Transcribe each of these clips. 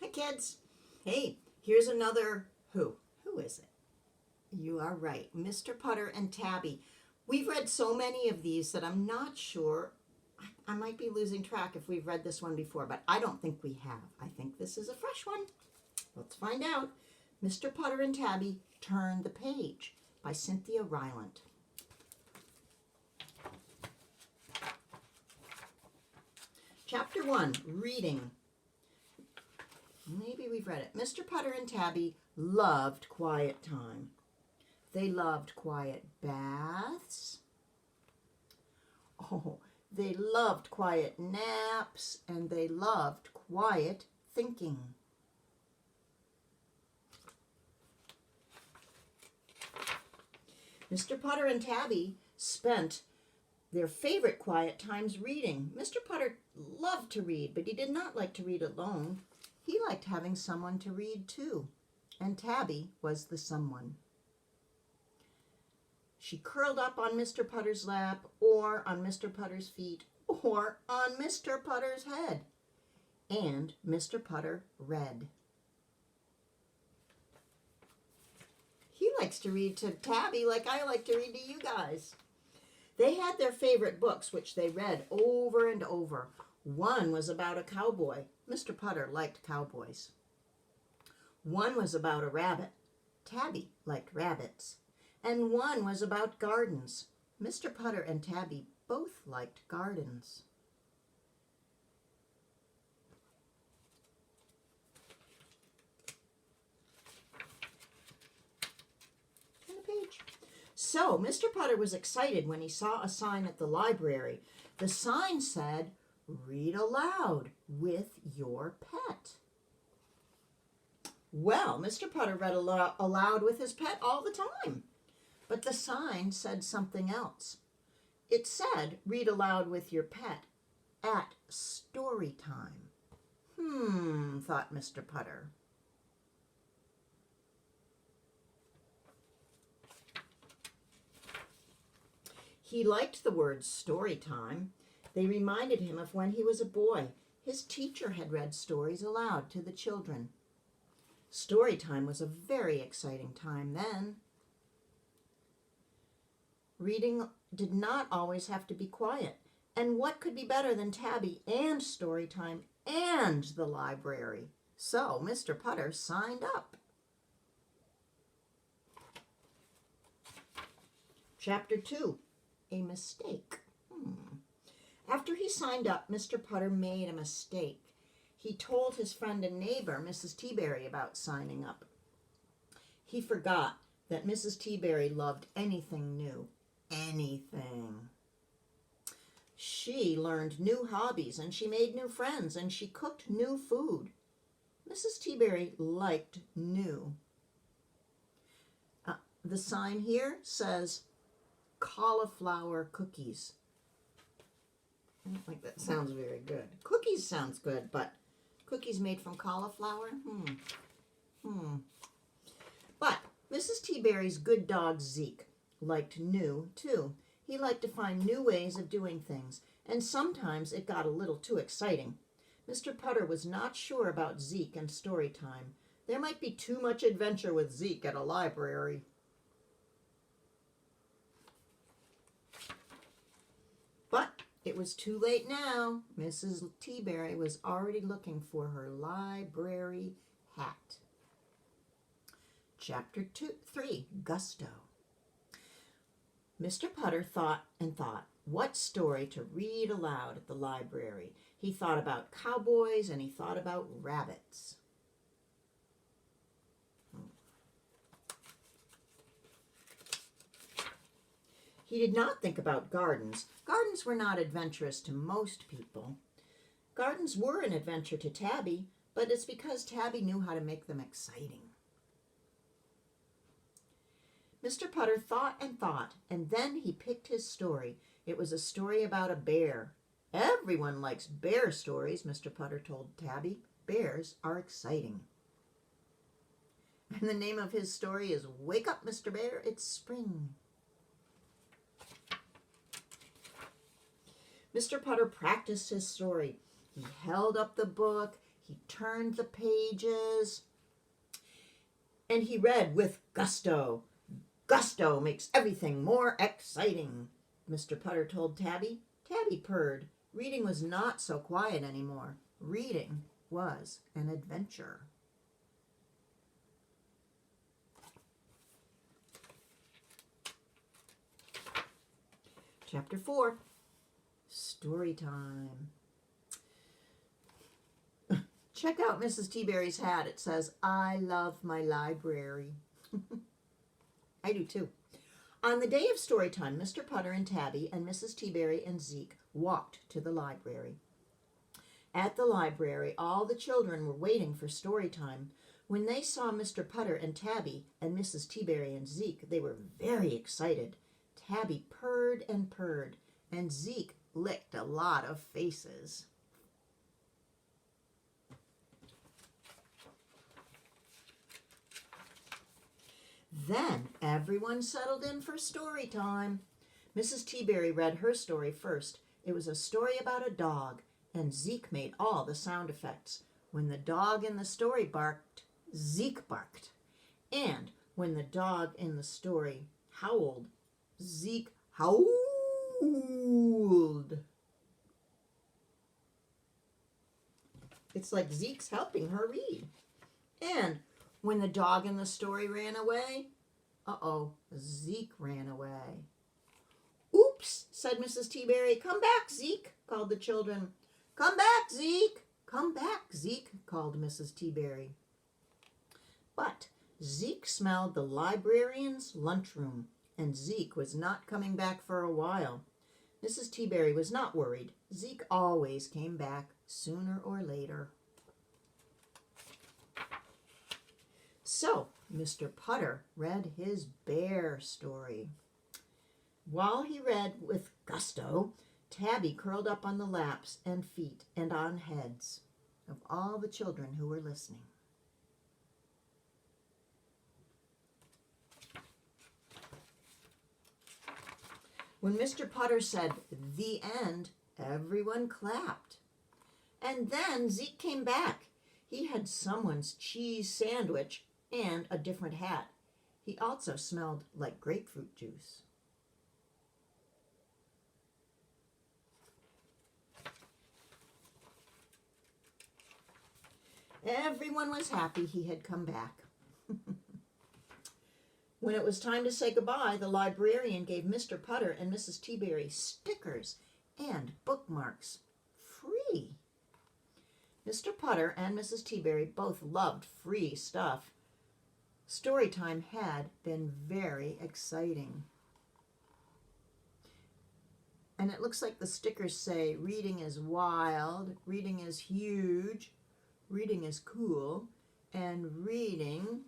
Hi, kids. Hey, here's another who. Who is it? You are right, Mr. Putter and Tabby. We've read so many of these that I'm not sure. I might be losing track if we've read this one before, but I don't think we have. I think this is a fresh one. Let's find out. Mr. Putter and Tabby Turn the Page by Cynthia Rylant. Chapter 1, Reading. Maybe we've read it. Mr. Putter and Tabby loved quiet time. They loved quiet baths. Oh, they loved quiet naps, and they loved quiet thinking. Mr. Putter and Tabby spent their favorite quiet times reading. Mr. Putter loved to read, but he did not like to read alone. He liked having someone to read too, and Tabby was the someone. She curled up on Mr. Putter's lap, or on Mr. Putter's feet, or on Mr. Putter's head. And Mr. Putter read. He likes to read to Tabby like I like to read to you guys. They had their favorite books, which they read over and over. One was about a cowboy. Mr. Putter liked cowboys. One was about a rabbit. Tabby liked rabbits. And one was about gardens. Mr. Putter and Tabby both liked gardens. Turn the page. So, Mr. Putter was excited when he saw a sign at the library. The sign said, "Read aloud with your pet." Well, Mr. Putter read aloud with his pet all the time. But the sign said something else. It said, "Read aloud with your pet at story time." Thought Mr. Putter. He liked the words story time. They reminded him of when he was a boy. His teacher had read stories aloud to the children. Story time was a very exciting time then. Reading did not always have to be quiet. And what could be better than Tabby and story time and the library? So Mr. Putter signed up. Chapter 2, A Mistake. After he signed up, Mr. Putter made a mistake. He told his friend and neighbor, Mrs. Teaberry, about signing up. He forgot that Mrs. Teaberry loved anything new. Anything. She learned new hobbies, and she made new friends, and she cooked new food. Mrs. Teaberry liked new. The sign here says cauliflower cookies. I don't think that sounds very good. Cookies sounds good, but cookies made from cauliflower? But Mrs. Teaberry's good dog Zeke liked new too. He liked to find new ways of doing things, and sometimes it got a little too exciting. Mr. Putter was not sure about Zeke and story time. There might be too much adventure with Zeke at a library. But it was too late now. Mrs. Teaberry was already looking for her library hat. Chapter 3, Gusto. Mr. Putter thought and thought what story to read aloud at the library. He thought about cowboys and he thought about rabbits. He did not think about gardens. Gardens were not adventurous to most people. Gardens were an adventure to Tabby, but it's because Tabby knew how to make them exciting. Mr. Putter thought, and then he picked his story. It was a story about a bear. Everyone likes bear stories, Mr. Putter told Tabby. Bears are exciting. And the name of his story is Wake Up, Mr. Bear, It's Spring. Mr. Putter practiced his story. He held up the book, He turned the pages, and he read with gusto. Gusto makes everything more exciting, Mr. Putter told Tabby. Tabby purred. Reading was not so quiet anymore. Reading was an adventure. Chapter 4, Story Time. Check out Mrs. Teaberry's hat. It says, I love my library. I do too. On the day of story time, Mr. Putter and Tabby and Mrs. Teaberry and Zeke walked to the library. At the library, all the children were waiting for story time. When they saw Mr. Putter and Tabby and Mrs. Teaberry and Zeke, they were very excited. Tabby purred, and Zeke licked a lot of faces. Then everyone settled in for story time. Mrs. Teaberry read her story first. It was a story about a dog, and Zeke made all the sound effects. When the dog in the story barked, Zeke barked. And when the dog in the story howled, Zeke howled. It's like Zeke's helping her read. And when the dog in the story ran away, Zeke ran away. Oops, said Mrs. Teaberry. Come back, Zeke, called the children. Come back, Zeke. Come back, Zeke, called Mrs. Teaberry. But Zeke smelled the librarian's lunchroom, and Zeke was not coming back for a while. Mrs. Teaberry was not worried. Zeke always came back sooner or later. So, Mr. Putter read his bear story. While he read with gusto, Tabby curled up on the laps and feet and on heads of all the children who were listening. When Mr. Putter said, "The end," everyone clapped. And then Zeke came back. He had someone's cheese sandwich and a different hat. He also smelled like grapefruit juice. Everyone was happy he had come back. When it was time to say goodbye, the librarian gave Mr. Putter and Mrs. Teaberry stickers and bookmarks free. Mr. Putter and Mrs. Teaberry both loved free stuff. Storytime had been very exciting. And it looks like the stickers say, reading is wild, reading is huge, reading is cool, and reading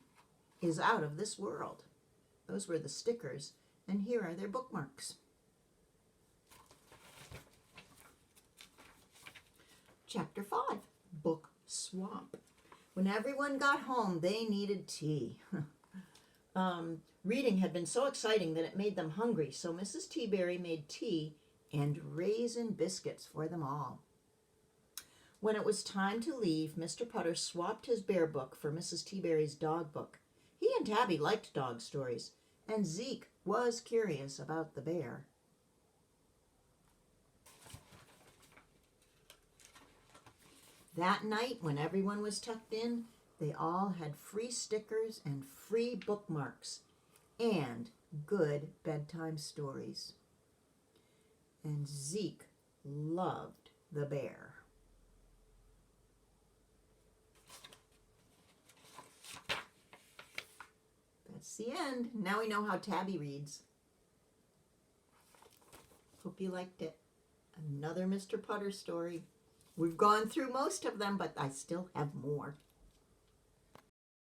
is out of this world. Those were the stickers, and here are their bookmarks. Chapter 5, Book Swap. When everyone got home, they needed tea. Reading had been so exciting that it made them hungry, so Mrs. Teaberry made tea and raisin biscuits for them all. When it was time to leave, Mr. Putter swapped his bear book for Mrs. Teaberry's dog book. He and Tabby liked dog stories, and Zeke was curious about the bear. That night, when everyone was tucked in, they all had free stickers and free bookmarks and good bedtime stories. And Zeke loved the bear. That's the end. Now we know how Tabby reads. Hope you liked it. Another Mr. Putter story. We've gone through most of them, but I still have more.